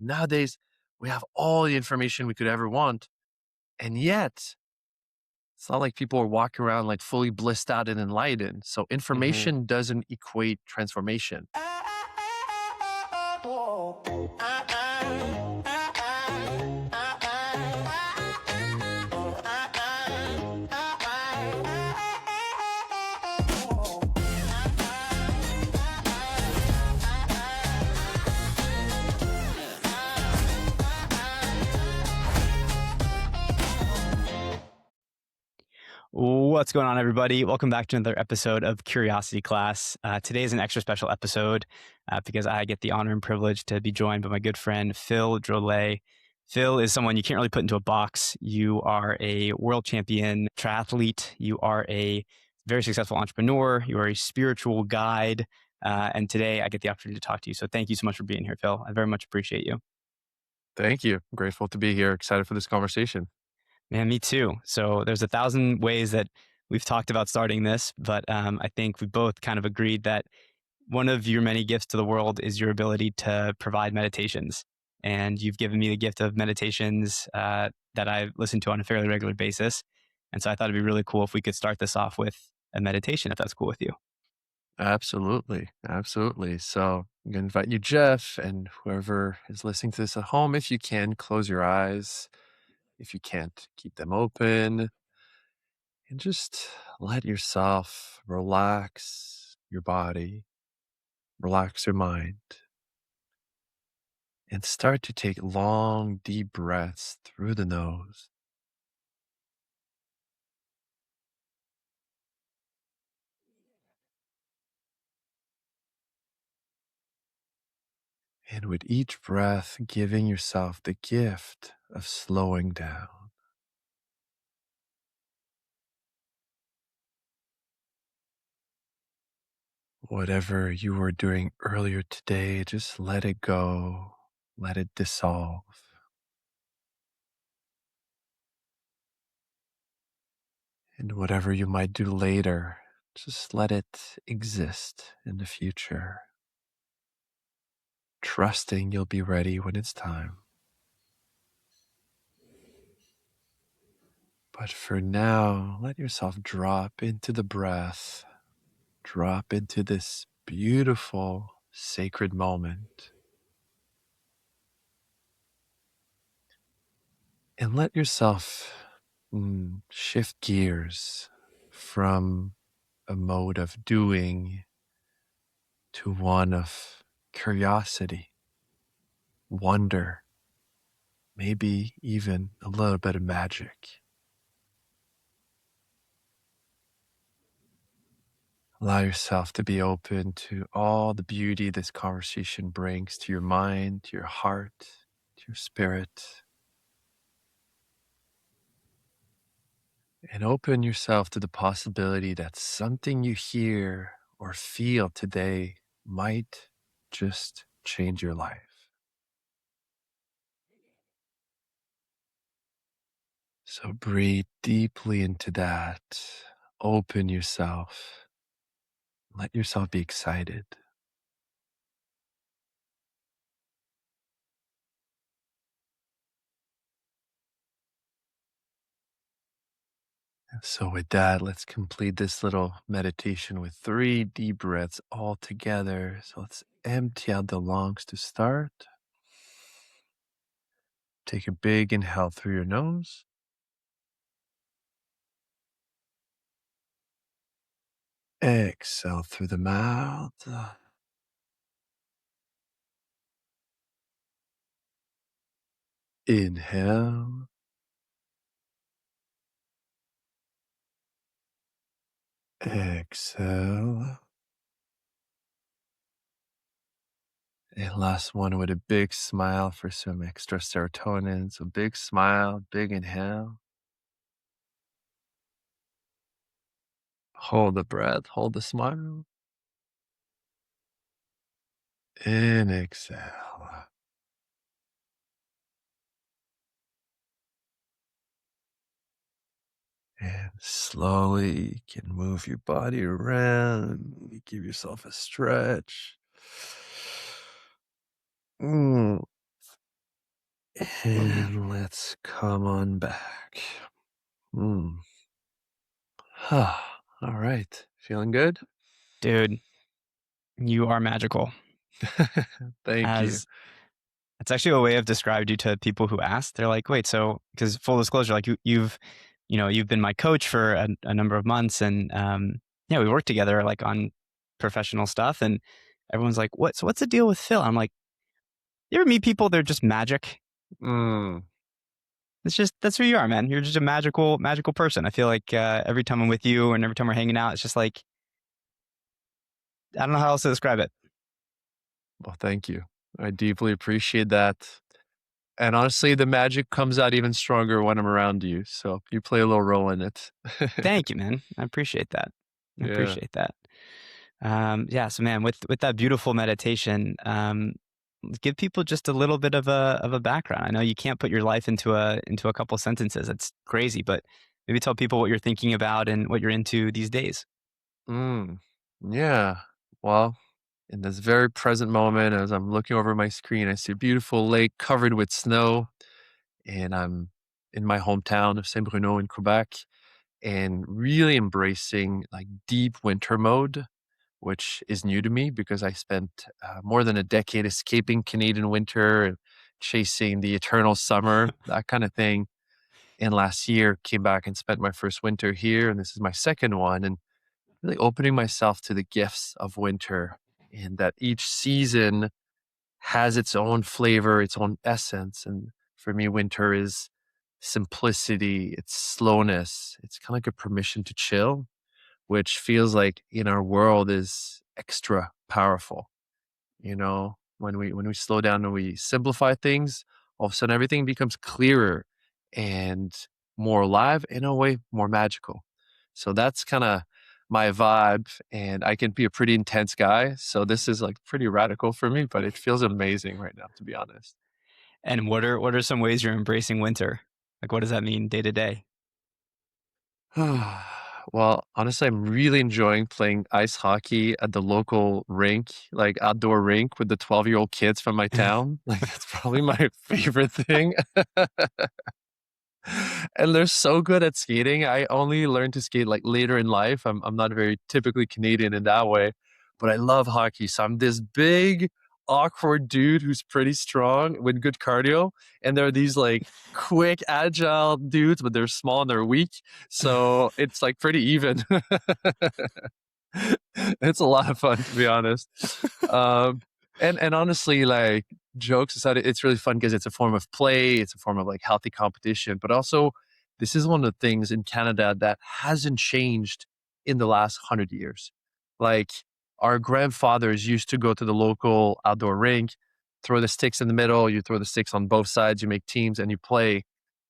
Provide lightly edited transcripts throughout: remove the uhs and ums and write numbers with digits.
Nowadays, we have all the information we could ever want. And yet, it's not like people are walking around like fully blissed out and enlightened. So Mhm. information doesn't equate transformation. What's going on, everybody? Welcome back to another episode of Curiosity Class. Today is an extra special episode because I get the honor and privilege to be joined by my good friend, Phil Drolet. Phil is someone you can't really put into a box. You are a world champion triathlete. You are a very successful entrepreneur. You are a spiritual guide. And today I get the opportunity to talk to you. So thank you so much for being here, Phil. I very much appreciate you. Thank you. Grateful to be here. Excited for this conversation. Man, me too. So there's 1,000 ways that we've talked about starting this, but I think we both kind of agreed that one of your many gifts to the world is your ability to provide meditations. And you've given me the gift of meditations that I listen to on a fairly regular basis. And so I thought it'd be really cool if we could start this off with a meditation, if that's cool with you. Absolutely. Absolutely. So I'm going to invite you, Jeff, and whoever is listening to this at home, if you can, close your eyes. If you can't, keep them open and just let yourself relax your body, relax your mind, and start to take long, deep breaths through the nose. And with each breath, giving yourself the gift of slowing down. Whatever you were doing earlier today, just let it go, let it dissolve. And whatever you might do later, just let it exist in the future, trusting you'll be ready when it's time. But for now, let yourself drop into the breath, drop into this beautiful, sacred moment. And let yourself shift gears from a mode of doing to one of curiosity, wonder, maybe even a little bit of magic. Allow yourself to be open to all the beauty this conversation brings to your mind, to your heart, to your spirit. And open yourself to the possibility that something you hear or feel today might just change your life. So breathe deeply into that. Open yourself. Let yourself be excited. And so with that, let's complete this little meditation with 3 deep breaths all together. So let's empty out the lungs to start. Take a big inhale through your nose. Exhale through the mouth. Inhale. Exhale. And last one with a big smile for some extra serotonin. So big smile, big inhale. Hold the breath, hold the smile. And exhale. And slowly you can move your body around. Give yourself a stretch. Mm. And let's come on back. Hmm. All right. Feeling good? Dude, you are magical. Thank you. As it's actually a way I've described you to people who ask. They're like, "Wait, so?" Because full disclosure, like you've been my coach for a number of months, and yeah, we worked together like on professional stuff, and everyone's like, "What? So what's the deal with Phil?" I'm like, "You ever meet people? They're just magic. Mm. It's just that's who you are, man. You're just a magical person." I feel like every time I'm with you and every time we're hanging out, it's just like I don't know how else to describe it. Well, thank you. I deeply appreciate that. And honestly, the magic comes out even stronger when I'm around you. So you play a little role in it. Thank you, man. I appreciate that. I Yeah. appreciate that. Yeah, so man, with that beautiful meditation, give people just a little bit of a background. I know you can't put your life into a couple sentences. It's crazy, but maybe tell people what you're thinking about and what you're into these days. Mm. Yeah. Well, in this very present moment, as I'm looking over my screen, I see a beautiful lake covered with snow, and I'm in my hometown of Saint Bruno in Quebec, and really embracing like deep winter mode, which is new to me because I spent more than a decade escaping Canadian winter and chasing the eternal summer, that kind of thing. And last year came back and spent my first winter here, and this is my second one. And really opening myself to the gifts of winter, and that each season has its own flavor, its own essence. And for me, winter is simplicity, it's slowness, it's kind of like a permission to chill, which feels like in our world is extra powerful. When we slow down and we simplify things, all of a sudden everything becomes clearer and more alive, in a way more magical. So that's kind of my vibe, and I can be a pretty intense guy, so this is like pretty radical for me, but it feels amazing right now, to be honest. And what are some ways you're embracing winter? Like, what does that mean day to day? Well, honestly, I'm really enjoying playing ice hockey at the local rink, like outdoor rink with the 12-year-old kids from my town. Like, that's probably my favorite thing. And they're so good at skating. I only learned to skate like later in life. I'm not very typically Canadian in that way, but I love hockey. So I'm this big, awkward dude who's pretty strong with good cardio. And there are these like quick, agile dudes, but they're small and they're weak. So it's like pretty even. It's a lot of fun, to be honest. Um, and honestly, like jokes aside, it's really fun because it's a form of play, it's a form of like healthy competition, but also this is one of the things in Canada that hasn't changed in the last 100 years. Like our grandfathers used to go to the local outdoor rink, throw the sticks in the middle, you throw the sticks on both sides, you make teams and you play.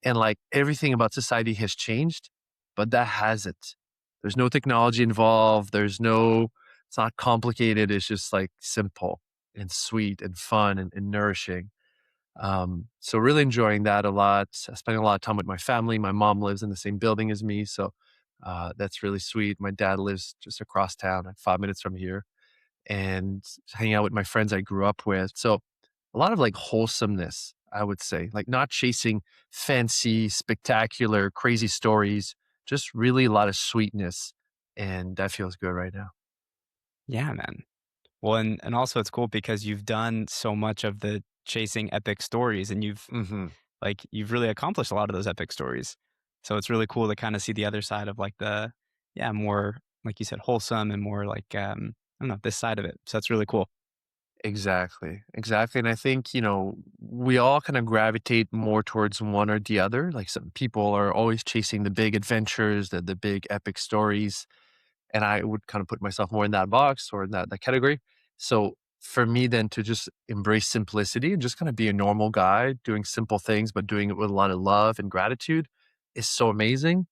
And like everything about society has changed, but that hasn't. There's no technology involved. It's not complicated. It's just like simple and sweet and fun and nourishing. So really enjoying that a lot. Spending a lot of time with my family. My mom lives in the same building as me. So that's really sweet. My dad lives just across town, like 5 minutes from here, and hanging out with my friends I grew up with. So a lot of like wholesomeness, I would say, like not chasing fancy, spectacular, crazy stories, just really a lot of sweetness. And that feels good right now. Yeah, man. Well, and also it's cool because you've done so much of the chasing epic stories, and Hmm. you've really accomplished a lot of those epic stories. So it's really cool to kind of see the other side of like the yeah, more like you said, wholesome and more like I don't know, this side of it. So that's really cool. Exactly. Exactly. And I think, we all kind of gravitate more towards one or the other. Like some people are always chasing the big adventures, the big epic stories. And I would kind of put myself more in that box or in that category. So for me then to just embrace simplicity and just kind of be a normal guy doing simple things, but doing it with a lot of love and gratitude is so amazing.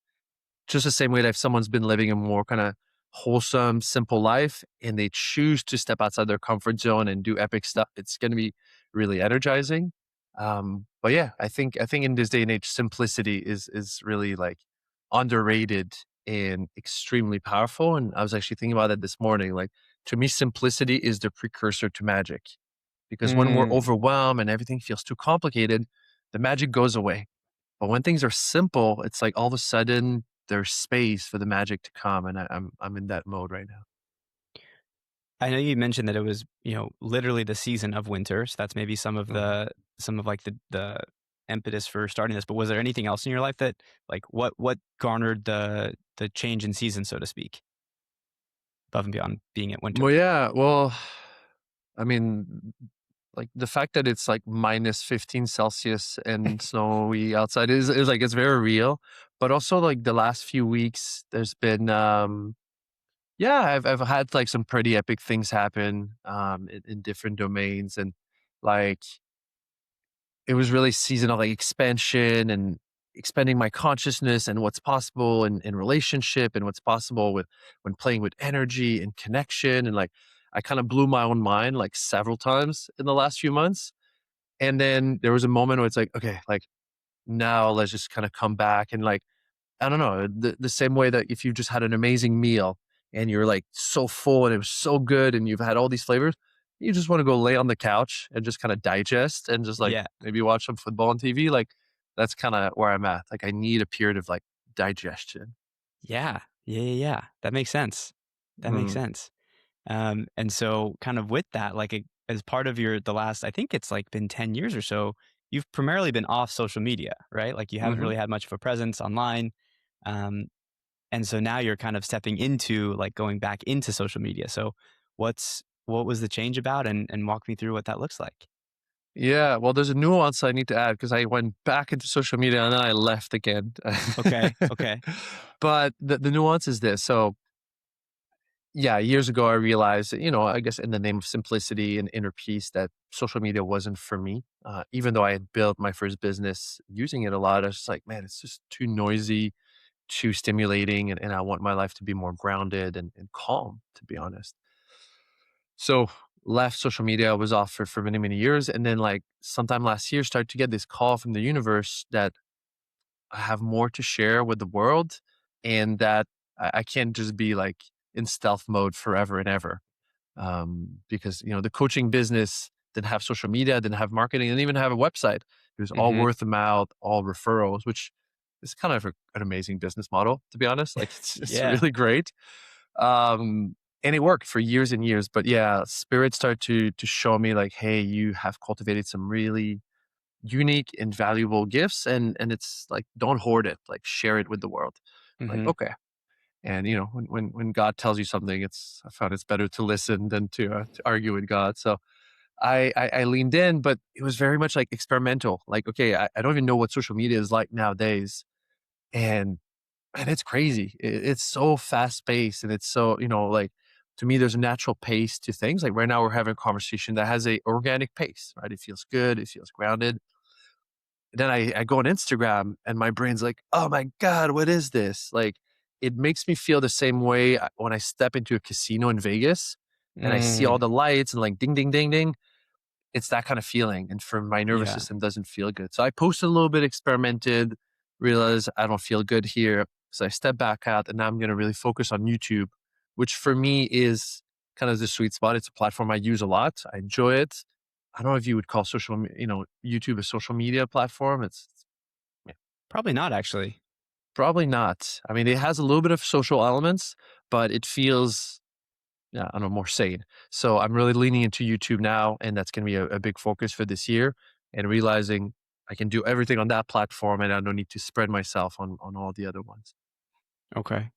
Just the same way that if someone's been living a more kind of wholesome, simple life and they choose to step outside their comfort zone and do epic stuff, it's going to be really energizing. But yeah, I think in this day and age, simplicity is really like underrated and extremely powerful. And I was actually thinking about that this morning. Like to me, simplicity is the precursor to magic because when we're Mm, overwhelmed and everything feels too complicated, the magic goes away. But when things are simple, it's like all of a sudden there's space for the magic to come, and I'm in that mode right now. I know you mentioned that it was, literally the season of winter, so that's maybe Mhm. some of like the impetus for starting this. But was there anything else in your life that like what garnered the change in season, so to speak, above and beyond being at winter? Well, yeah, well, I mean, like the fact that it's like minus 15 Celsius and snowy outside is like it's very real. But also like the last few weeks, there's been yeah, I've had like some pretty epic things happen in different domains, and like it was really season of like expansion and expanding my consciousness and what's possible in relationship and what's possible with when playing with energy and connection. And like I kind of blew my own mind like several times in the last few months. And then there was a moment where it's like, okay, like now let's just kind of come back and like I don't know, the same way that if you just had an amazing meal and you're like so full and it was so good and you've had all these flavors, you just want to go lay on the couch and just kind of digest and just like Yeah. maybe watch some football on TV. Like that's kind of where I'm at. Like I need a period of like digestion. Yeah. Yeah, yeah, yeah. That makes sense. That makes Mm, sense. And so kind of with that, like as part of the last, I think it's like been 10 years or so, you've primarily been off social media, right? Like you haven't hmm really had much of a presence online. Um, and so now you're kind of stepping into like going back into social media. So what was the change about and walk me through what that looks like? Yeah, well, there's a nuance I need to add because I went back into social media and then I left again. Okay. Okay. But the nuance is this. So yeah, years ago, I realized, that, I guess in the name of simplicity and inner peace, that social media wasn't for me. Even though I had built my first business using it a lot, I was just like, man, it's just too noisy, too stimulating, and I want my life to be more grounded and calm, to be honest. So left social media, was off for many, many years. And then like sometime last year, started to get this call from the universe that I have more to share with the world and that I can't just be like in stealth mode forever and ever because the coaching business didn't have social media, didn't have marketing, didn't even have a website. It was all Hmm. word of mouth, all referrals, which is kind of an amazing business model, to be honest. Like it's Yeah. really great, and it worked for years and years. But yeah, spirit started to show me like, hey, you have cultivated some really unique and valuable gifts, and it's like don't hoard it, like share it with the world. Like Hmm. okay, and when God tells you something, I found it's better to listen than to argue with God. So I leaned in, but it was very much like experimental. Like, okay, I don't even know what social media is like nowadays. And man, it's crazy. It's so fast paced and it's so, like to me, there's a natural pace to things. Like right now we're having a conversation that has a organic pace, right? It feels good. It feels grounded. Then I go on Instagram and my brain's like, "Oh my god, what is this?" Like, it makes me feel the same way when I step into a casino in Vegas and I see all Mm, the lights and like ding, ding, ding, ding. It's that kind of feeling, and for my nervous yeah. system doesn't feel good. So I posted a little bit, experimented, realized I don't feel good here. So I stepped back out, and now I'm gonna really focus on YouTube, which for me is kind of the sweet spot. It's a platform I use a lot. I enjoy it. I don't know if you would call YouTube a social media platform. Yeah, Probably not actually. probably not. I mean, it has a little bit of social elements, but it feels, yeah, I don't know, more sane. So I'm really leaning into YouTube now, and that's going to be a big focus for this year. And realizing I can do everything on that platform, and I don't need to spread myself on all the other ones. Okay.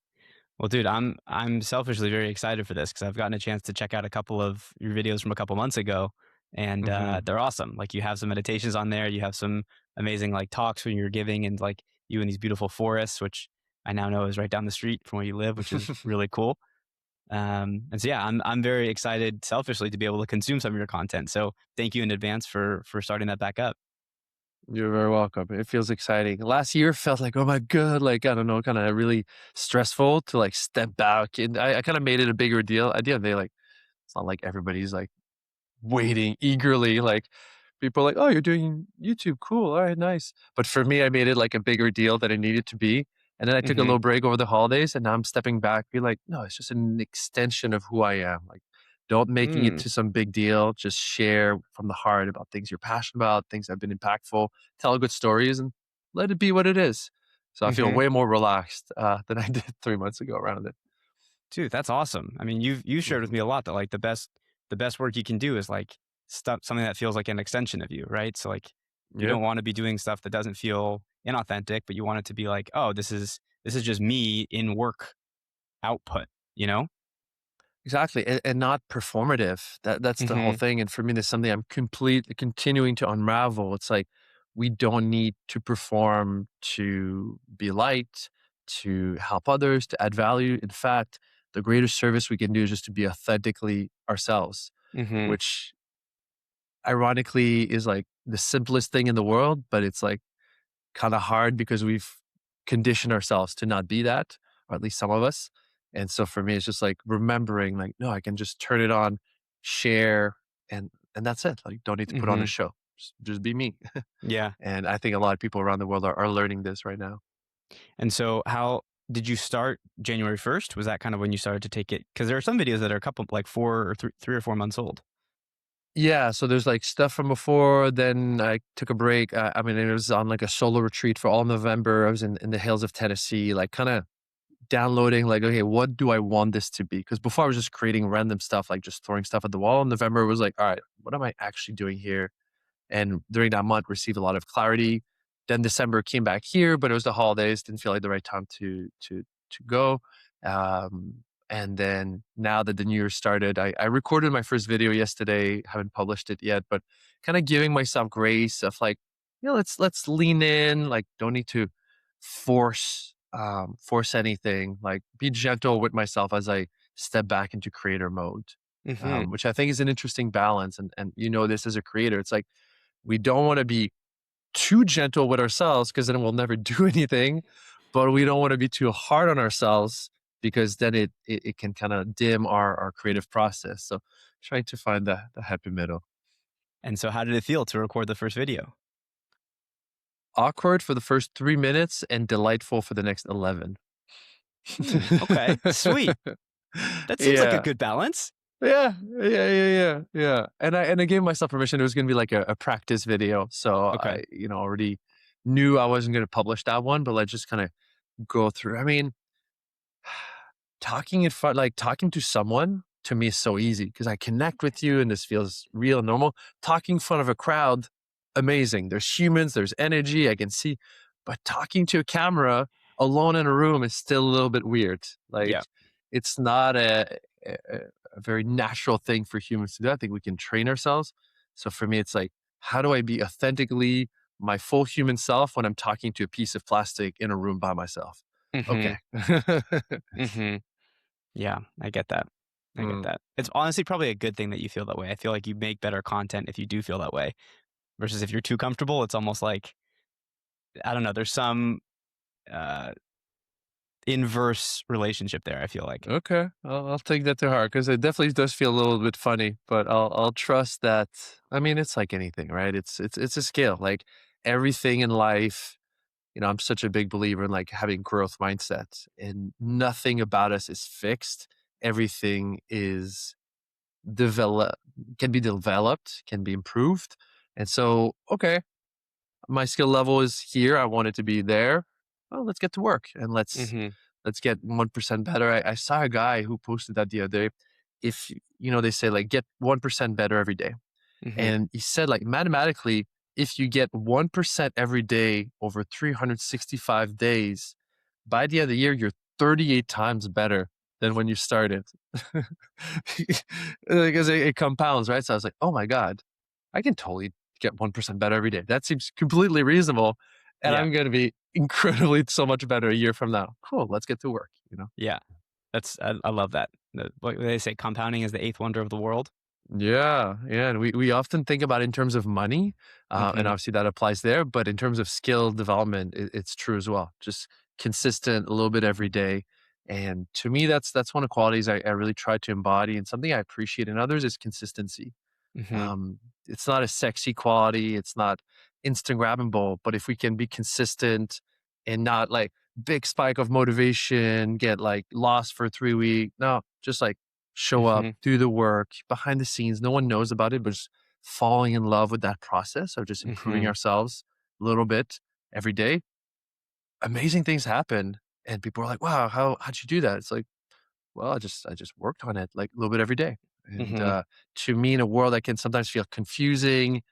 Well, dude, I'm selfishly very excited for this because I've gotten a chance to check out a couple of your videos from a couple months ago, and Hmm. they're awesome. Like you have some meditations on there, you have some amazing like talks when you're giving, and like you in these beautiful forests, which I now know is right down the street from where you live, which is really cool. And so yeah, I'm very excited selfishly to be able to consume some of your content. So thank you in advance for starting that back up. You're very welcome. It feels exciting. Last year felt like, oh my God, like, I don't know, kind of really stressful to like step back. And I kind of made it a bigger deal. At the end of the day, like, it's not like everybody's like waiting eagerly. Like people are like, "Oh, you're doing YouTube, cool, all right, nice." But for me, I made it like a bigger deal than it needed to be. And then I took a Hmm. little break over the holidays, and now I'm stepping back, be like, "No, it's just an extension of who I am." Like, Don't making it Mm. to some big deal. Just share from the heart about things you're passionate about, things that have been impactful. Tell good stories and let it be what it is. So I feel Mhm. way more relaxed than I did 3 months ago around it. Dude, that's awesome. I mean, you shared with Mhm. me a lot that, like, the best work you can do is, like, stuff something that feels like an extension of you, right? So, like, you Yeah. don't wanna be doing stuff that doesn't feel inauthentic, but you want it to be like, "Oh, this is just me in work output," you know? Exactly, and not performative. That's the whole Mhm. thing, and for me, there's something I'm completely continuing to unravel. It's like, we don't need to perform to be liked, to help others, to add value. In fact, the greatest service we can do is just to be authentically ourselves, Mhm. which ironically is, like, the simplest thing in the world, but it's, like, kinda hard because we've conditioned ourselves to not be that, or at least some of us. And so for me, it's just like remembering, like, no, I can just turn it on, share, and that's it. Like, don't need to put on a Mhm. show. Just be me. Yeah. And I think a lot of people around the world are learning this right now. And so how did you start January 1st? Was that kind of when you started to take it? Because there are some videos that are a couple like 4 or 3 or 4 months old. Yeah, so there's like stuff from before. Then I took a break. I mean, it was on like a solo retreat for all November. I was in the hills of Tennessee, like kind of downloading like, okay, what do I want this to be? Because before I was just creating random stuff, like just throwing stuff at the wall. In November was like, all right, what am I actually doing here? And during that month, received a lot of clarity. Then December came back here, but it was the holidays. Didn't feel like the right time to go. And then now that the new year started, I recorded my first video yesterday. Haven't published it yet, but kind of giving myself grace of like, let's lean in. Like, don't need to force anything. Like, be gentle with myself as I step back into creator mode. Mhm. Which I think is an interesting balance. And this as a creator, it's like we don't want to be too gentle with ourselves because then we'll never do anything, but we don't want to be too hard on ourselves because then it can kind of dim our creative process. So trying to find the happy middle. And so how did it feel to record the first video? Awkward for the first 3 minutes and delightful for the next 11. Okay. Sweet. That seems like a Yeah. good balance. Yeah. And I gave myself permission. It was going to be like a practice video, so Okay. I already knew I wasn't going to publish that one. But let's just kind of go through. I mean, talking in front, like talking to someone, to me is so easy because I connect with you and this feels real and normal. Talking in front of a crowd, amazing. There's humans, there's energy, I can see. But talking to a camera alone in a room is still a little bit weird. Like, Yeah. it's not a, a very natural thing for humans to do. I think we can train ourselves. So for me, it's like, how do I be authentically my full human self when I'm talking to a piece of plastic in a room by myself? Okay. Mhm. Mhm. Yeah, I get that. I get Mm. that. It's honestly probably a good thing that you feel that way. I feel like you make better content if you do feel that way versus if you're too comfortable, it's almost like I don't know, there's some, uh, inverse relationship there, I feel like. Okay, I'll take that to heart because it definitely does feel a little bit funny, but I'll trust that. I mean, it's like anything, right? It's a skill. Like everything in life, I'm such a big believer in like having growth mindset, and nothing about us is fixed. Everything is develop can be developed, can be improved, and so okay, my skill level is here. I want it to be there. Well, let's get to work and Mhm. let's get 1% better. I saw a guy who posted that the other day. If they say like get 1% better every day, Mhm. and he said like mathematically, if you get 1% every day over 365 days, by the end of the year, you're 38 times better than when you started. Because it compounds, right? So I was like, oh my God, I can totally get 1% better every day. That seems completely reasonable. And Yeah. I'm going to be incredibly so much better a year from now. Cool. Let's get to work. Yeah. I love that. What do they say, compounding is the eighth wonder of the world? Yeah. And we often think about it in terms of money. And Mhm. obviously that applies there. But in terms of skill development, it's true as well. Just consistent a little bit every day. And to me, that's one of the qualities I really try to embody. And something I appreciate in others is consistency. Mhm. Um, it's not a sexy quality. It's not Instagrammable, but if we can be consistent and not like big spike of motivation, get like lost for 3 weeks. No, just like show up, Mhm. do the work behind the scenes. No one knows about it, but just falling in love with that process of just improving Mhm. ourselves a little bit every day, amazing things happen. And people are like, wow, how'd you do that? It's like, well, I just worked on it like a little bit every day. And Mhm. to me, in a world that can sometimes feel confusing,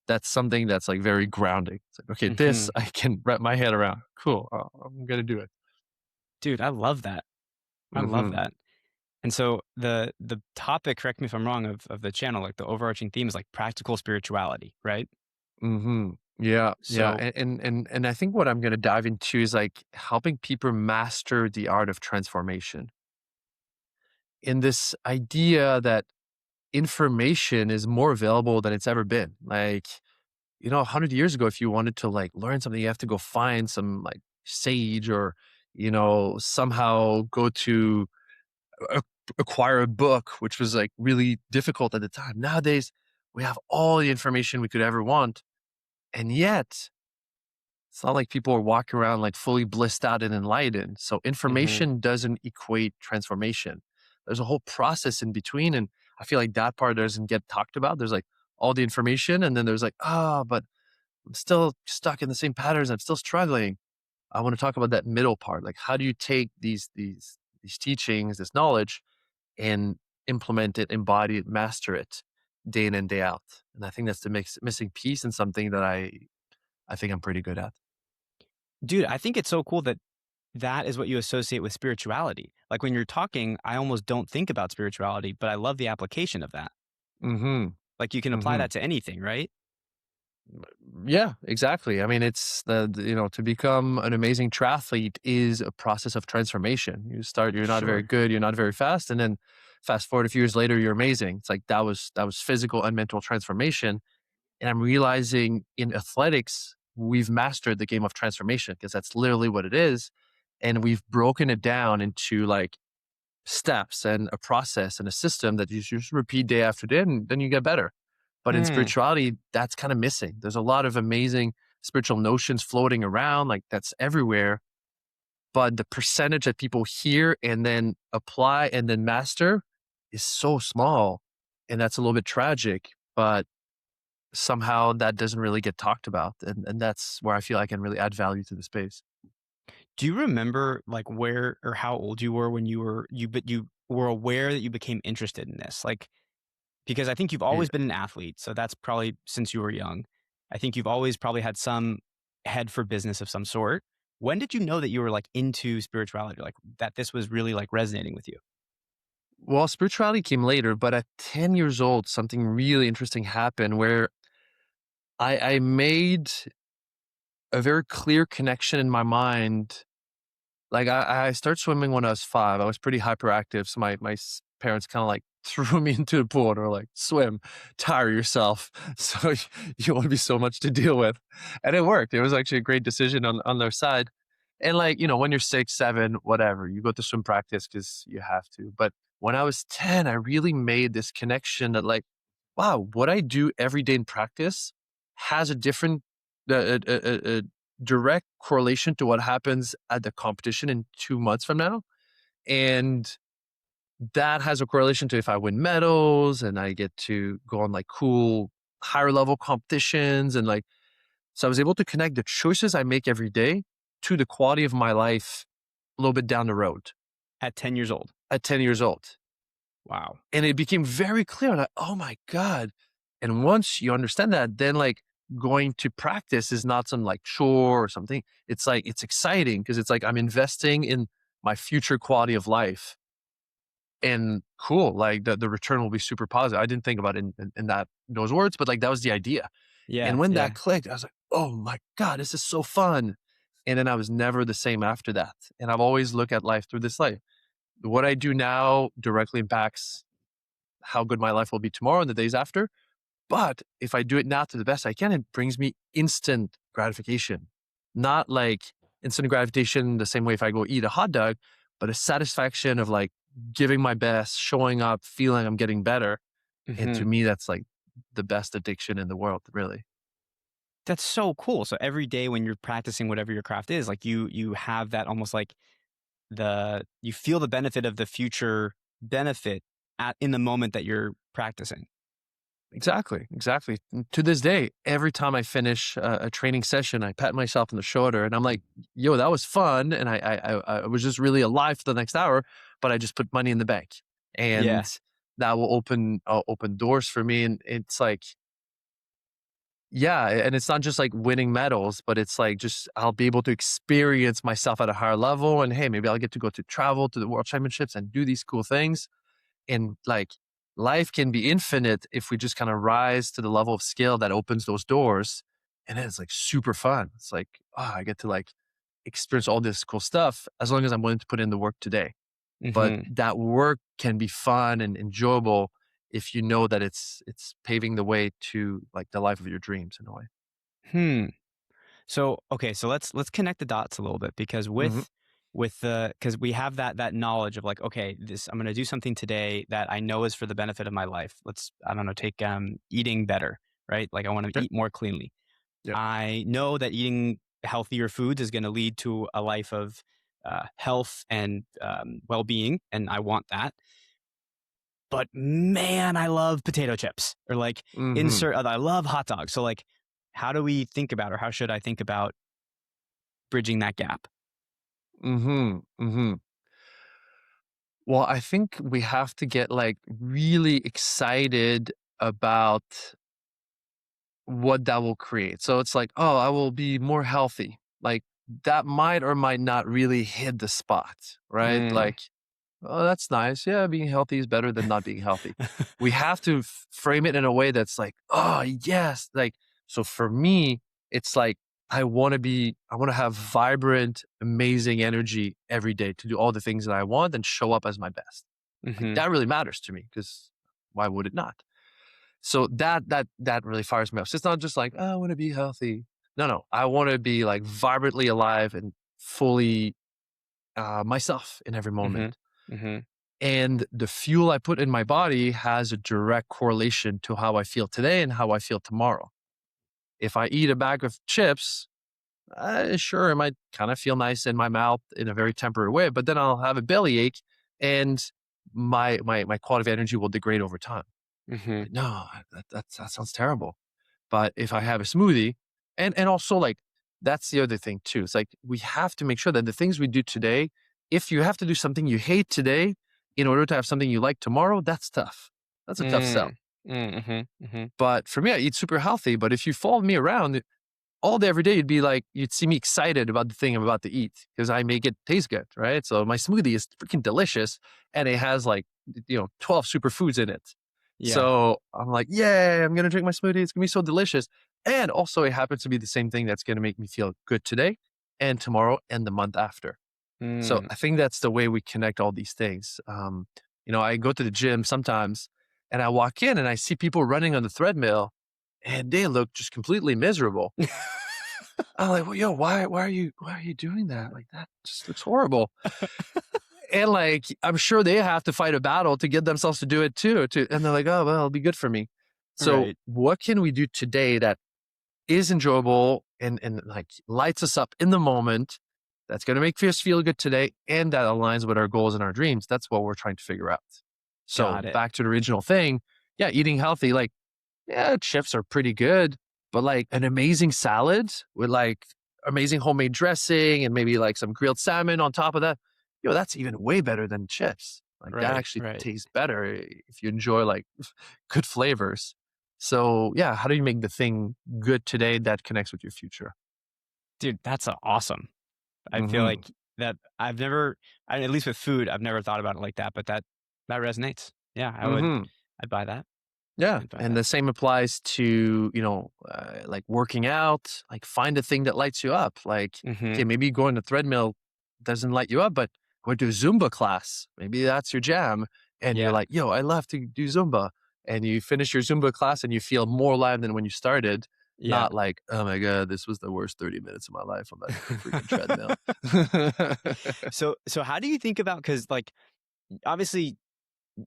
that's something that's like very grounding. It's like, okay, this Mhm. I can wrap my head around. Cool. I'm gonna do it. Dude, I love that. I love Hmm. that. And so the topic, correct me if I'm wrong, of the channel, like the overarching theme is like practical spirituality, right? Hmm. Yeah, yeah, So and I think what I'm gonna dive into is like helping people master the art of transformation. In this idea that information is more available than it's ever been. Like, 100 years ago, if you wanted to like learn something, you have to go find some like sage or, somehow go to a- acquire a book, which was like really difficult at the time. Nowadays, we have all the information we could ever want. And yet, it's not like people are walking around like fully blissed out and enlightened. So mhm. information doesn't equate transformation. There's a whole process in between. And I feel like that part doesn't get talked about. There's like all the information, and then there's like, but I'm still stuck in the same patterns. I'm still struggling. I want to talk about that middle part. Like, how do you take these teachings, this knowledge, and implement it, embody it, master it, day in and day out? And I think that's the missing piece, and something that I think I'm pretty good at. Dude, I think it's so cool that that is what you associate with spirituality. Like when you're talking, I almost don't think about spirituality, but I love the application of that. Mm-hmm. Like you can apply Mm-hmm. that to anything, right? Yeah, exactly. I mean, it's to become an amazing triathlete is a process of transformation. You're not very Sure. good, you're not very fast, and then fast forward a few years later, you're amazing. It's like that was physical and mental transformation. And I'm realizing in athletics, we've mastered the game of transformation because that's literally what it is. And we've broken it down into like steps and a process and a system that you just repeat day after day, and then you get better. But in Hmm. spirituality, that's kind of missing. There's a lot of amazing spiritual notions floating around, like that's everywhere. But the percentage that people hear and then apply and then master is so small. And that's a little bit tragic. But somehow that doesn't really get talked about. And that's where I feel I can really add value to the space. Do you remember like where or how old you were when you were aware that you became interested in this? Like because I think you've Yeah. always been an athlete, so that's probably since you were young. I think you've always probably had some head for business of some sort. When did you know that you were like into spirituality, like that this was really like resonating with you? Well, spirituality came later, but at 10 years old, something really interesting happened where I made a very clear connection in my mind. Like I started swimming when I was 5. I was pretty hyperactive, so my parents kind of like threw me into the pool and were like, "Swim, tire yourself." So you won't be so much to deal with, and it worked. It was actually a great decision on their side. And like when you're 6, 7, whatever, you go to swim practice because you have to. But when I was 10, I really made this connection that like, wow, what I do every day in practice has a different, a direct correlation to what happens at the competition in 2 months from now. And that has a correlation to if I win medals and I get to go on like cool higher level competitions. And like, so I was able to connect the choices I make every day to the quality of my life a little bit down the road At 10 years old? at 10 years old. Wow. And it became very clear. Like, oh my God. And once you understand that, then like going to practice is not some like chore or something. It's like, it's exciting because it's like I'm investing in my future quality of life. And cool, like the return will be super positive. I didn't think about it in those words, but like that was the idea. And Yeah, when that yeah. clicked, I was like, oh my God, this is so fun. And then I was never the same after that. And I've always looked at life through this light. What I do now directly impacts how good my life will be tomorrow and the days after. But if I do it now to the best I can, it brings me instant gratification. Not like instant gratification the same way if I go eat a hot dog, but a satisfaction of like giving my best, showing up, feeling I'm getting better. And to Mhm. me, that's like the best addiction in the world, really. That's so cool. So every day when you're practicing whatever your craft is, like you have that almost like you feel the benefit of the future benefit in the moment that you're practicing. Exactly, exactly. To this day, every time I finish a training session, I pat myself on the shoulder and I'm like, "Yo, that was fun," and I was just really alive for the next hour, but I just put money in the bank, and Yeah. that will open doors for me. And it's like, yeah, and it's not just like winning medals, but it's like just I'll be able to experience myself at a higher level, and hey, maybe I'll get to go to travel to the World Championships and do these cool things. And like life can be infinite if we just kind of rise to the level of skill that opens those doors. And then it's like super fun. It's like, oh, I get to like experience all this cool stuff as long as I'm willing to put in the work today. But Hmm. that work can be fun and enjoyable if you know that it's paving the way to like the life of your dreams in a way. Hmm. So okay, so let's connect the dots a little bit because Hmm. with the because we have that knowledge of like, okay, this I'm going to do something today that I know is for the benefit of my life. Let's, I don't know, take eating better, right? Like I want to Yep. eat more cleanly. Yep. I know that eating healthier foods is going to lead to a life of health and well-being, and I want that. But man, I love potato chips, or like Hmm. I love hot dogs. So like, how do we think about, or how should I think about bridging that gap? Hmm. Hmm. Well, I think we have to get like really excited about what that will create. So it's like, oh, I will be more healthy. Like that might or might not really hit the spot, right? Mm. Like, oh, that's nice. Yeah, being healthy is better than not being healthy. We have to frame it in a way that's like, oh, yes. Like, so for me, it's like, I want to have vibrant, amazing energy every day to do all the things that I want and show up as my best. Like Mhm. that really matters to me because why would it not? So that really fires me up. So it's not just like, "Oh, I wanna be healthy." No, no, I wanna be, like, vibrantly alive and fully, myself in every Mhm. moment. Mhm. And the fuel I put in my body has a direct correlation to how I feel today and how I feel tomorrow. If I eat a bag of chips, sure, it might kinda feel nice in my mouth in a very temporary way, but then I'll have a bellyache and my quality of energy will degrade over time. Mhm. Like, no, that sounds terrible. But if I have a smoothie, and also like that's the other thing too. It's like we have to make sure that the things we do today, if you have to do something you hate today in order to have something you like tomorrow, that's tough. That's a tough sell. Mm. Mm, mhm. Mhm. But for me, I eat super healthy. But if you followed me around all day, every day, you'd be like, you'd see me excited about the thing I'm about to eat because I make it taste good, right? So my smoothie is freaking delicious and it has like, 12 superfoods in it. Yeah. So I'm like, yay, I'm going to drink my smoothie. It's going to be so delicious. And also, it happens to be the same thing that's going to make me feel good today and tomorrow and the month after. So Mm. I think that's the way we connect all these things. I go to the gym sometimes and I walk in and I see people running on the treadmill and they look just completely miserable. I'm like, "Well, yo, why are you doing that? Like, that just looks horrible." And, like, I'm sure they have to fight a battle to get themselves to do it too, and they're like, "Oh, well, it'll be good for me." So, Right. what can we do today that is enjoyable and, like, lights us up in the moment, that's gonna make us feel good today, and that aligns with our goals and our dreams? That's what we're trying to figure out. So, Got it. back to the original thing, yeah, eating healthy, like, yeah, chips are pretty good, but like an amazing salad with like amazing homemade dressing and maybe like some grilled salmon on top of that, that's even way better than chips. Like that Right. actually Right. tastes better if you enjoy like good flavors. So yeah, how do you make the thing good today that connects with your future? Dude, that's awesome. I feel Hmm. like that at least with food, I've never thought about it like that, but that resonates. Yeah, Hmm. I'd buy that. Yeah, I'd buy and that. the same applies to, like working out, like find a thing that lights you up. Like, okay, Mhm. maybe going to treadmill doesn't light you up, but going to a Zumba class, maybe that's your jam. And you're Yeah. like, yo, I love to do Zumba. And you finish your Zumba class and you feel more alive than when you started, Yeah. not like, oh my God, this was the worst 30 minutes of my life on that freaking treadmill. So how do you think about, cuz like obviously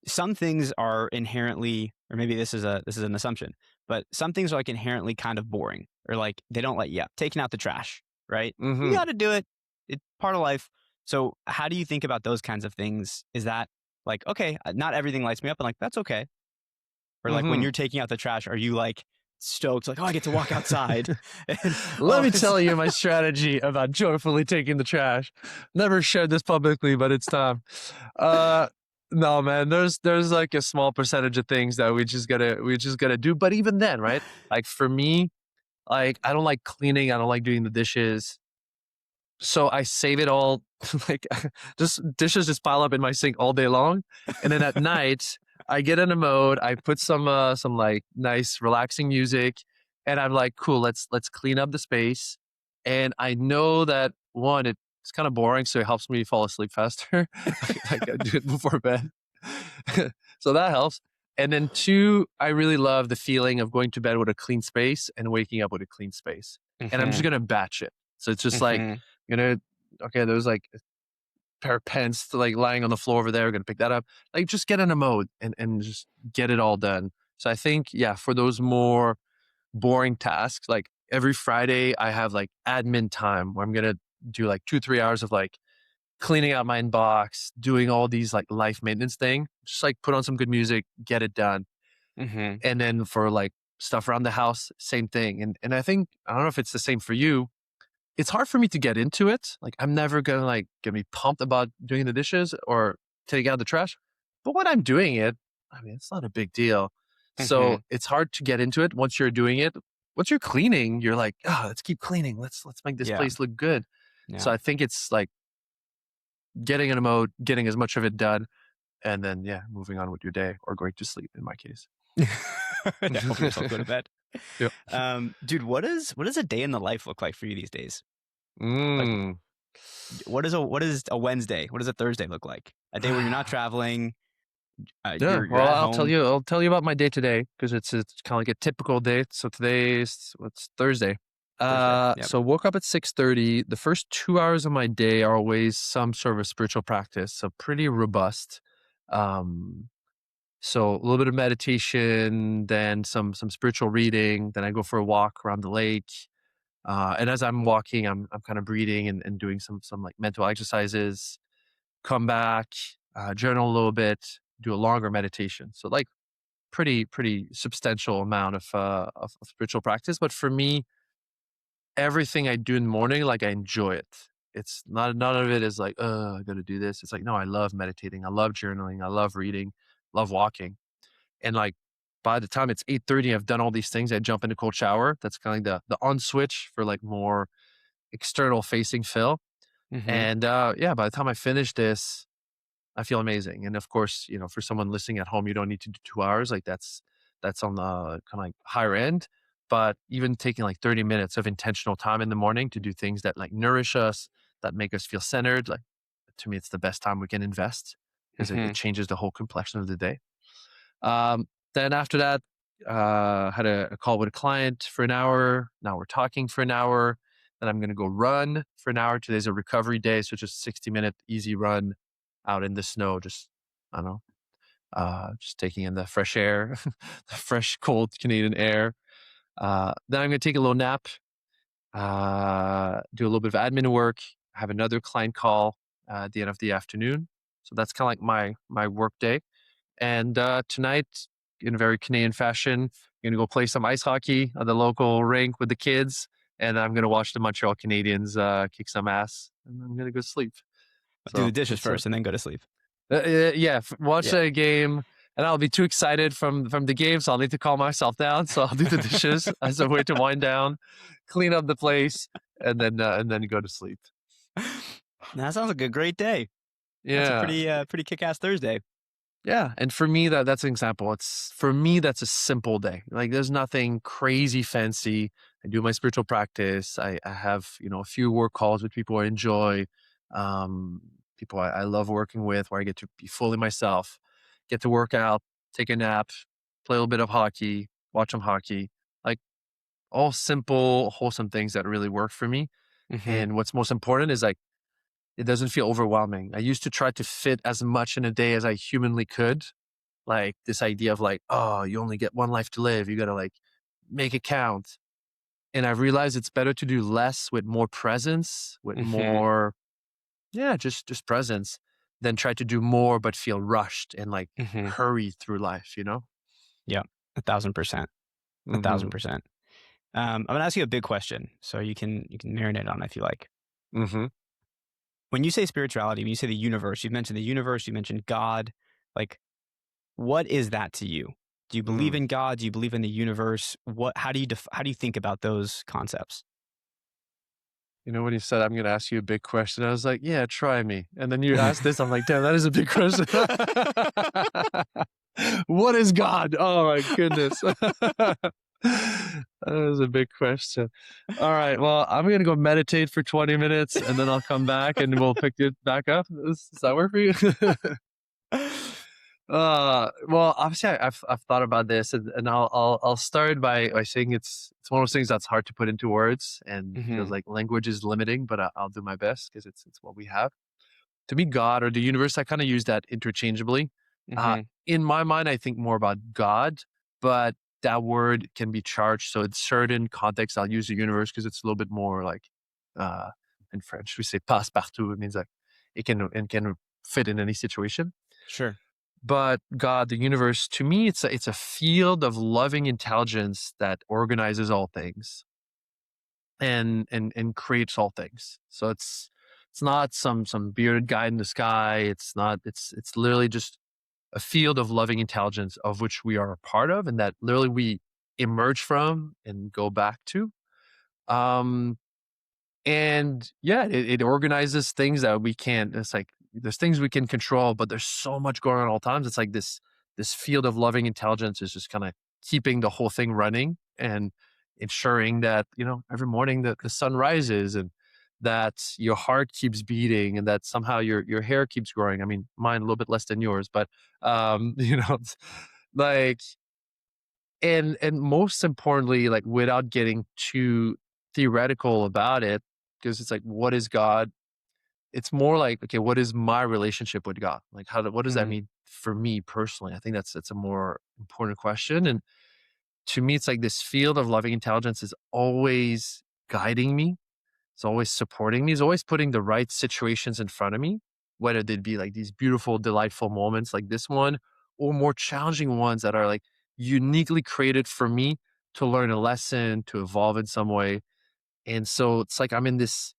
some things are inherently, or maybe this is an assumption, but some things are like inherently kind of boring, or like they don't let you up. Taking out the trash, right? You Hmm. got to do it. It's part of life. So how do you think about those kinds of things? Is that like, okay, not everything lights me up. And like, that's okay. Or like when Mhm. you're taking out the trash, are you like stoked? Like, oh, I get to walk outside. And Let oh, me tell you my strategy about joyfully taking the trash. Never shared this publicly, but it's time. Uh, no, man, there's like a small percentage of things that we just gotta do. But even then, right? Like for me, like I don't like cleaning. I don't like doing the dishes. So I save it all, like just dishes just pile up in my sink all day long, and then at night I get in a mode. I put some like nice relaxing music, and I'm like, cool, let's clean up the space. And I know that one, it's kind of boring, so it helps me fall asleep faster. Like I do it before bed, so that helps. And then two, I really love the feeling of going to bed with a clean space and waking up with a clean space. And I'm just hmm gonna batch it. So it's just like, hmm okay, there's like a pair of pens like lying on the floor over there. We're gonna pick that up. Like just get in a mode and just get it all done. So I think, yeah, for those more boring tasks, like every Friday I have like admin time where I'm gonna do like 2, 3 hours of like cleaning out my inbox, doing all these like life maintenance thing. Just like put on some good music, get it done. hmm And then for like stuff around the house, same thing. And I think I don't know if it's the same for you, it's hard for me to get into it. Like I'm never gonna like get me pumped about doing the dishes or taking out the trash. But when I'm doing it, I mean it's not a big deal. So hmm it's hard to get into it once you're doing it. Once you're cleaning, you're like, oh, let's keep cleaning. Let's make this Yeah. place look good. So Yeah. I think it's like getting in a mode, getting as much of it done, and then yeah, moving on with your day or going to sleep in my case. Helping yourself go to bed. Yep. Dude, what does a day in the life look like for you these days? Like, Mm. what is a Wednesday? What does a Thursday look like? A day where you're not traveling, Yeah, you're well, at I'll tell home. you. I'll tell you about my day today because it's kind of like a typical day. So today's what's Thursday. Thursday. Yep. So woke up at 6:30. The first 2 hours of my day are always some sort of spiritual practice. So pretty robust. Um, so a little bit of meditation, then some spiritual reading. Then I go for a walk around the lake. And as I'm walking, I'm kind of breathing and doing some like mental exercises. Come back, journal a little bit, do a longer meditation. So like pretty substantial amount of spiritual practice. But for me, everything I do in the morning, like I enjoy it. It's not none of it is like, I gotta do this. It's like, no, I love meditating. I love journaling. I love reading, love walking. And like by the time it's 8:30, I've done all these things. I jump into cold shower. That's kind of like the on switch for like more external facing Phil. hmm And yeah, by the time I finish this, I feel amazing. And of course, for someone listening at home, you don't need to do 2 hours. Like that's on the kind of like higher end. But even taking like 30 minutes of intentional time in the morning to do things that like nourish us, that make us feel centered, like to me, it's the best time we can invest because it hmm changes the whole complexion of the day. Um, then after that, had a call with a client for an hour. Now we're talking for an hour. Then I'm going to go run for an hour. Today's a recovery day. So just 60-minute easy run out in the snow. Just, I don't know, just taking in the fresh air, the fresh, cold Canadian air. Then I'm going to take a little nap, do a little bit of admin work, have another client call at the end of the afternoon. So that's kind of like my work day. And tonight, in a very Canadian fashion, I'm going to go play some ice hockey at the local rink with the kids. And I'm going to watch the Montreal Canadiens kick some ass. And I'm going to go sleep. Do the So dishes that's first and then go to sleep. yeah, watch Yeah. the game. And I'll be too excited from the game, so I'll need to calm myself down. So I'll do the dishes as a way to wind down, clean up the place, and then go to sleep. That sounds like a great day. That's a Yeah, pretty kick ass Thursday. yeah, and for me that's an example. It's for me that's a simple day. Like there's nothing crazy fancy. I do my spiritual practice. I have a few work calls with people I enjoy, um, people I love working with, where I get to be fully myself, get to work out, take a nap, play a little bit of hockey, watch some hockey. Like all simple, wholesome things that really work for me. hmm And what's most important is like it doesn't feel overwhelming. I used to try to fit as much in a day as I humanly could, like this idea of like, oh, you only get one life to live. You got to like make it count. And I've realized it's better to do less with more presence, with hmm more, yeah, just presence. than try to do more but feel rushed and like Mhm. hurry through life, you know? Yep. 1,000%. Mhm. 1,000%. I'm gonna ask you a big question, so you can marinate on it if you like. Mhm. When you say spirituality, when you say the universe, you mentioned the universe, you mentioned God. Like, what is that to you? Do you believe Mm. in God? Do you believe in the universe? How do you think about those concepts? You know, when you said, "I'm gonna ask you a big question," I was like, "Yeah, try me." And then you asked this, I'm like, "Damn, that is a big question." What is God? Oh my goodness. That is a big question. Alright, well, I'm gonna go meditate for 20 minutes, and then I'll come back, and we'll pick it back up. Does that work for you? Well, obviously, I've thought about this, and I'll start by saying it's one of those things that's hard to put into words, and feels Mhm. like language is limiting, but I'll do my best because it's what we have. To me, God or the universe, I kind of use that interchangeably. Mhm. In my mind, I think more about God, but that word can be charged. So in certain contexts, I'll use the universe because it's a little bit more like uh, in French we say passe partout. It means like it can fit in any situation. Sure. But God, the universe, to me, it's a field of loving intelligence that organizes all things and creates all things. So it's not some bearded guy in the sky. It's not. It's literally just a field of loving intelligence of which we are a part of, and that literally we emerge from and go back to. Um, and yeah, it organizes things that we can't. It's like there's things we can control, but there's so much going on all times. It's like this field of loving intelligence is just kind of keeping the whole thing running and ensuring that every morning that the sun rises and that your heart keeps beating and that somehow your hair keeps growing. I mean, mine a little bit less than yours, but it's like and most importantly, like without getting too theoretical about it, because it's like, what is God? It's more like, okay, what is my relationship with God? Like, what does that Mm. mean for me personally? I think that's a more important question. And to me, it's like this field of loving intelligence is always guiding me. It's always supporting me. It's always putting the right situations in front of me, whether they'd be like these beautiful, delightful moments like this one, or more challenging ones that are like uniquely created for me to learn a lesson, to evolve in some way. And so it's like I'm in this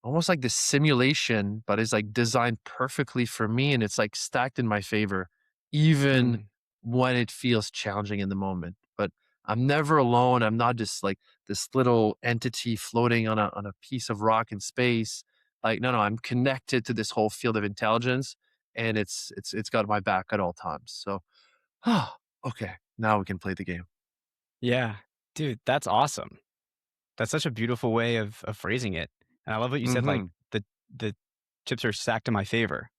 almost like this simulation, but it's like designed perfectly for me. And it's like stacked in my favor, even Mm. when it feels challenging in the moment. But I'm never alone. I'm not just like this little entity floating on a piece of rock in space. Like, no, I'm connected to this whole field of intelligence and it's got my back at all times. So okay, now we can play the game. Yeah. Dude, that's awesome. That's such a beautiful way of phrasing it. And I love what you said, like, Mhm. the chips are stacked in my favor.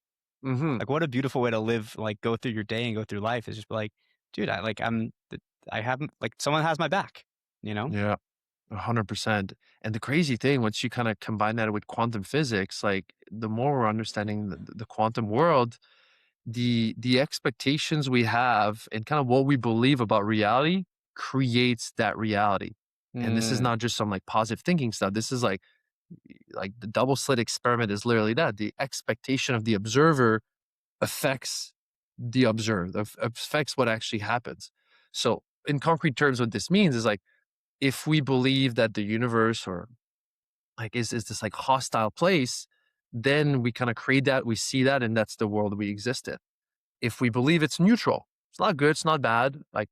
Mhm. Like, what a beautiful way to live, like, go through your day and go through life is just be like, dude, I haven't, like, someone has my back, you know? Yeah. 100%. And the crazy thing, once you kind of combine that with quantum physics, like the more we're understanding the quantum world, the expectations we have and kind of what we believe about reality creates that reality. And this is Mm. not just some like positive thinking stuff. This is like the double slit experiment is literally that. The expectation of the observer affects the observed, affects what actually happens. So in concrete terms, what this means is like if we believe that the universe or like is this like hostile place, then we kind of create that, we see that, and that's the world we exist in. If we believe it's neutral, it's not good, it's not bad, like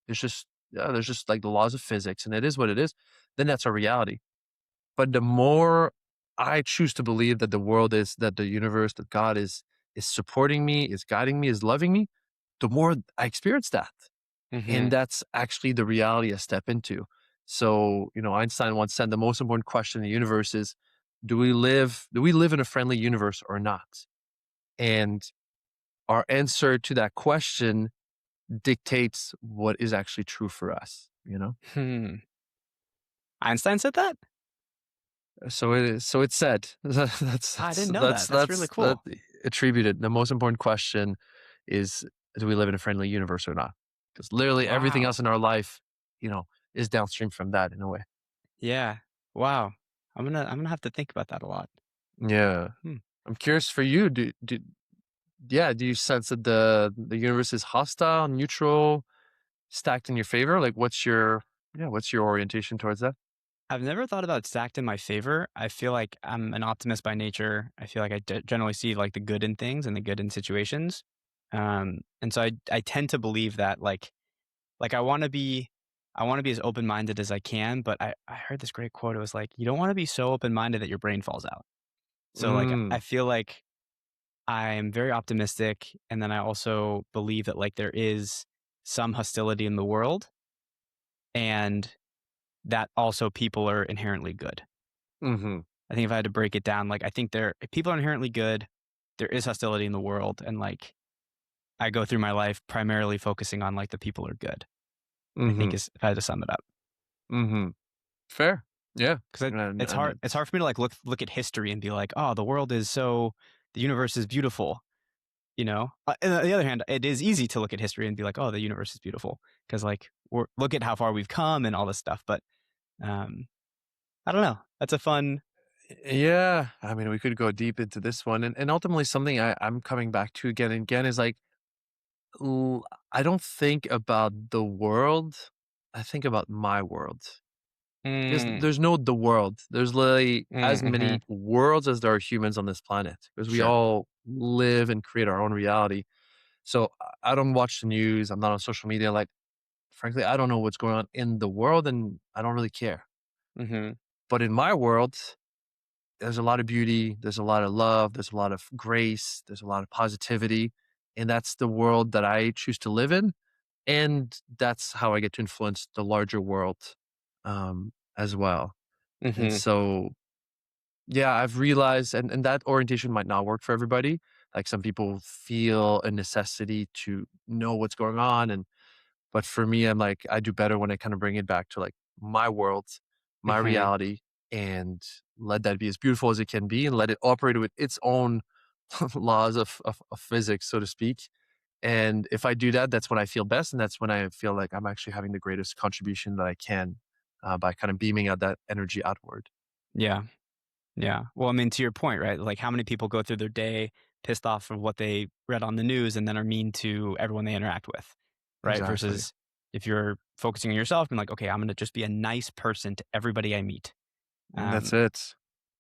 it's just yeah, there's just like the laws of physics and it is what it is, then that's our reality. But the more I choose to believe that the world is that the universe, that God is supporting me, is guiding me, is loving me, the more I experience that. And Mhm. that's actually the reality I step into. So, Einstein once said the most important question in the universe is, do we live in a friendly universe or not? And our answer to that question dictates what is actually true for us, you know? Hmm. Einstein said that? So it is, so it's said. That's Ah, I that's didn't know that's that. That's really that's that cool. attributed. The most important question is, do we live in a friendly universe or not? Because literally everything Wow. else in our life, is downstream from that in a way. Yeah. Wow. I'm gonna have to think about that a lot. Yeah. Hmm. I'm curious for you. Do you sense that the universe is hostile, neutral, stacked in your favor? Like, what's your orientation towards that? I've never thought about stacked in my favor. I feel like I'm an optimist by nature. I feel like generally see like the good in things and the good in situations. And so I tend to believe that like I want to be as open minded as I can. But I heard this great quote. It was like, you don't want to be so open minded that your brain falls out. So like I Mm, feel like I am very optimistic, and then I also believe that like there is some hostility in the world, and that also people are inherently good. mhm, I think if I had to break it down, like I think there people are inherently good. There is hostility in the world, and like I go through my life primarily focusing on like the people are good. I think mhm, is if I had to sum it up, mhm. Fair. Yeah, because and it's it's hard for me to like look at history and be like, oh, the world is so the universe is beautiful. You know, and on the other hand, it is easy to look at history and be like, oh, the universe is beautiful because like look at how far we've come and all this stuff. But um, I don't know. That's a fun. yeah, I mean, we could go deep into this one, and ultimately something I'm coming back to again and again is like, I don't think about the world, I think about my world. Because Mm, there's no the world. There's literally as mm-hmm. many worlds as there are humans on this planet, because we Sure. all live and create our own reality. So I don't watch the news. I'm not on social media. Like, frankly, I don't know what's going on in the world, and I don't really care. Mm-hmm. But in my world, there's a lot of beauty, there's a lot of love, there's a lot of grace, there's a lot of positivity, and that's the world that I choose to live in, and that's how I get to influence the larger world, as well. And Mm-hmm. so, yeah, I've realized, and that orientation might not work for everybody. Like, some people feel a necessity to know what's going on, and but for me, I'm like, I do better when I kind of bring it back to like my world, my Mm-hmm. reality, and let that be as beautiful as it can be, and let it operate with its own laws of physics, so to speak. And if I do that, that's when I feel best, and that's when I feel like I'm actually having the greatest contribution that I can, by kind of beaming out that energy outward. Yeah. Yeah. Well, I mean, to your point, right? Like, how many people go through their day pissed off of what they read on the news and then are mean to everyone they interact with, right? Exactly. Versus if you're focusing on yourself and like, okay, I'm going to just be a nice person to everybody I meet. And that's Um, it.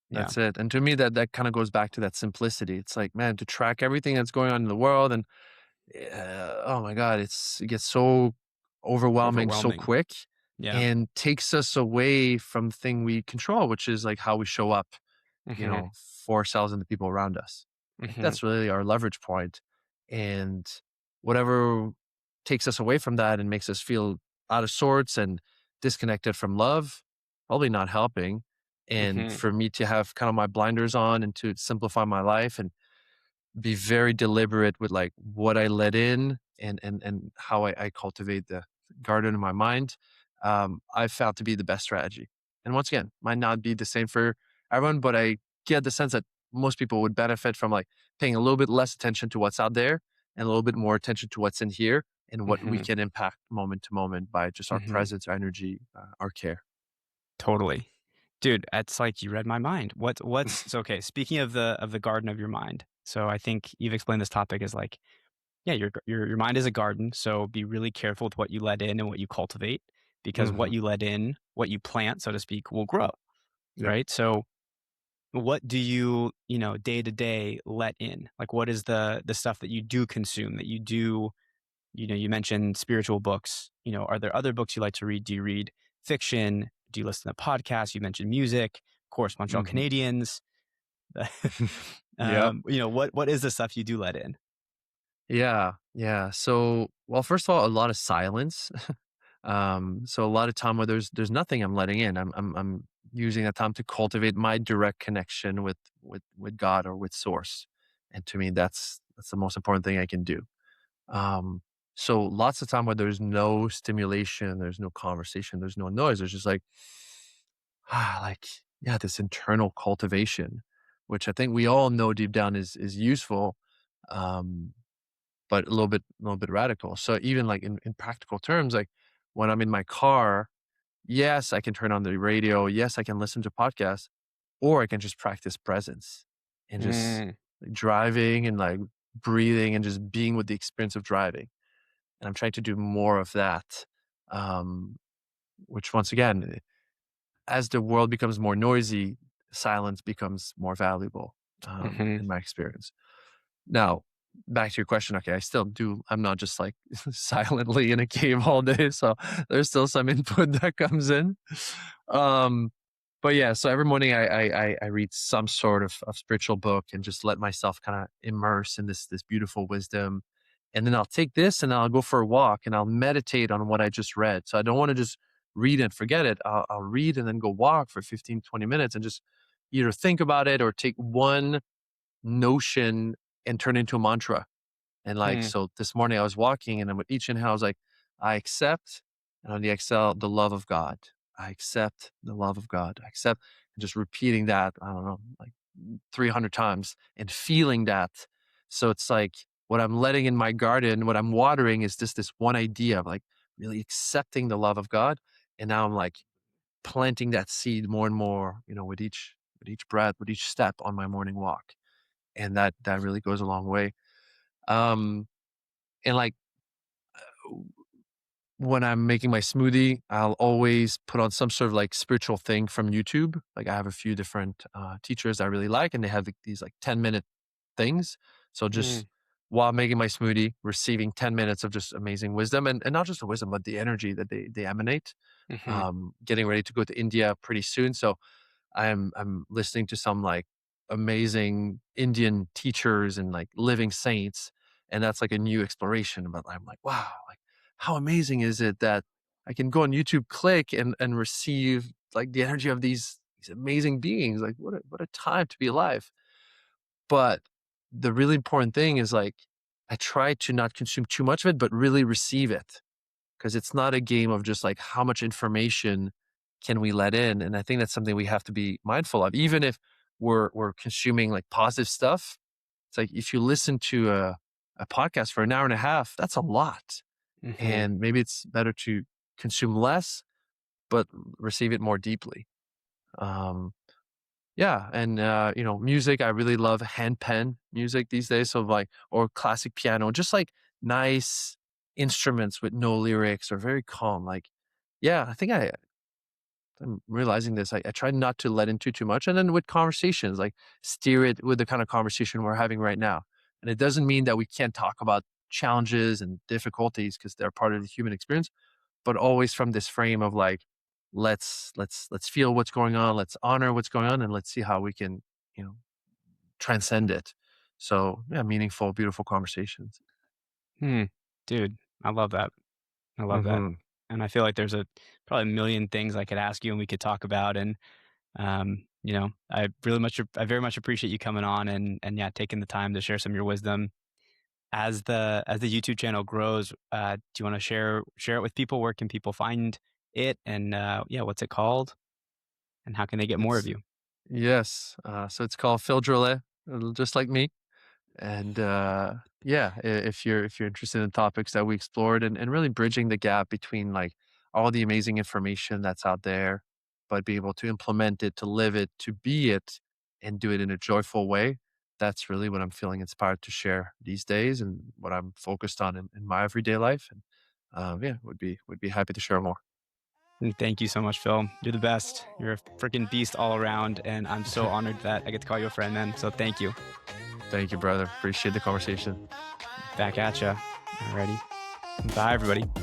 yeah. That's it. And to me, that kind of goes back to that simplicity. It's like, man, to track everything that's going on in the world, and oh my god, it gets so overwhelming so Overwhelming. quick, Yeah. and takes us away from the thing we control, which is like how we show up, Hmm. for ourselves and the people around us. Like, Hmm. that's really our leverage point. And whatever takes us away from that and makes us feel out of sorts and disconnected from love, probably not helping. And Hmm. for me to have kind of my blinders on and to simplify my life and be very deliberate with like what I let in, and how I cultivate the garden in my mind, I've found to be the best strategy. And once again, might not be the same for everyone, but I get the sense that most people would benefit from like paying a little bit less attention to what's out there and a little bit more attention to what's in here and what we Hmm. can impact moment to moment by just our Hmm. presence, our energy, our care. Totally. Dude, it's like you read my mind. What's so okay, speaking of the garden of your mind. So I think you've explained this topic as like, yeah, your mind is a garden, so be really careful with what you let in and what you cultivate because what Hmm. you let in, what you plant, so to speak, will grow, Yep. right? So what do you, day to day let in? Like what is the stuff that you do consume, that you do, you mentioned spiritual books. Are there other books you like to read? Do you read fiction? Do you listen to podcasts? You mentioned music, of course, Montreal Hmm. Canadiens. Yep. What is the stuff you do let in? Yeah, yeah. So, well, first of all, a lot of silence. So a lot of time where there's nothing I'm letting in. I'm using that time to cultivate my direct connection with God or with Source. And to me, that's the most important thing I can do. Um, so lots of time where there's no stimulation, there's no conversation, there's no noise. There's just like like, yeah, this internal cultivation, which I think we all know deep down is useful. Um, but a little bit radical. So even like in practical terms, like when I'm in my car, yes, I can turn on the radio. Yes, I can listen to podcasts, or I can just practice presence and just Mm. like, driving and like breathing and just being with the experience of driving. And I'm trying to do more of that. Um, which once again, as the world becomes more noisy, silence becomes more valuable, Mhm. in my experience. Now, back to your question. Okay, I still do. I'm not just like silently in a cave all day, so there's still some input that comes in. Um, but yeah, so every morning I read some sort of spiritual book and just let myself kind of immerse in this beautiful wisdom, and then I'll take this and I'll go for a walk and I'll meditate on what I just read. So I don't want to just read and forget it. I'll read and then go walk for 15, 20 minutes and just either think about it or take one notion and turn into a mantra. And like, Mm. so this morning I was walking and then with each inhale, I was like, I accept. And on the exhale, the love of God. I accept the love of God. I accept. And just repeating that, I don't know, like 300 times and feeling that. So it's like what I'm letting in my garden, what I'm watering is just this one idea of like really accepting the love of God. And now I'm like planting that seed more and more, with each breath, with each step on my morning walk. And that really goes a long way. Um, and like when I'm making my smoothie, I'll always put on some sort of like spiritual thing from YouTube. Like I have a few different teachers I really like, and they have these like 10-minute things. So Mm. just while making my smoothie, receiving 10 minutes of just amazing wisdom, and not just the wisdom, but the energy that they emanate. Mhm. Getting ready to go to India pretty soon. So I'm listening to some like amazing Indian teachers and like living saints, and that's like a new exploration. But I'm like, wow, like how amazing is it that I can go on YouTube, click and receive like the energy of these amazing beings. Like what a time to be alive. But the really important thing is like I try to not consume too much of it, but really receive it, because it's not a game of just like how much information can we let in. And I think that's something we have to be mindful of, even if we're consuming like positive stuff. It's like if you listen to a podcast for an hour and a half, that's a lot. Mhm. And maybe it's better to consume less but receive it more deeply. um yeah, and music, I really love hand pen music these days, so like or classic piano, just like nice instruments with no lyrics or very calm. Like, yeah, I think I'm realizing this. I try not to let into too much, and then with conversations, like steer it with the kind of conversation we're having right now. And it doesn't mean that we can't talk about challenges and difficulties because they're part of the human experience, but always from this frame of like, let's feel what's going on, let's honor what's going on, and let's see how we can, you know, transcend it. So yeah, meaningful, beautiful conversations. Hmm. Dude, I love that. I love that. Hmm. And I feel like there's a probably a million things I could ask you and we could talk about. And I very much appreciate you coming on and yeah, taking the time to share some of your wisdom. As the YouTube channel grows, do you want to share it with people? Where can people find it? And yeah, what's it called? And how can they get more of It's you? yes. So it's called Phil Drolet, just like me. And yeah, if you're interested in topics that we explored, and really bridging the gap between like all the amazing information that's out there, but be able to implement it, to live it, to be it, and do it in a joyful way. That's really what I'm feeling inspired to share these days, and what I'm focused on in my everyday life. And yeah, would be happy to share more. And thank you so much, Phil. You're the best. You're a freaking beast all around. And I'm so honored that I get to call you a friend, man. So thank you. Thank you, brother. Appreciate the conversation. Back at ya. Alrighty. Bye, everybody.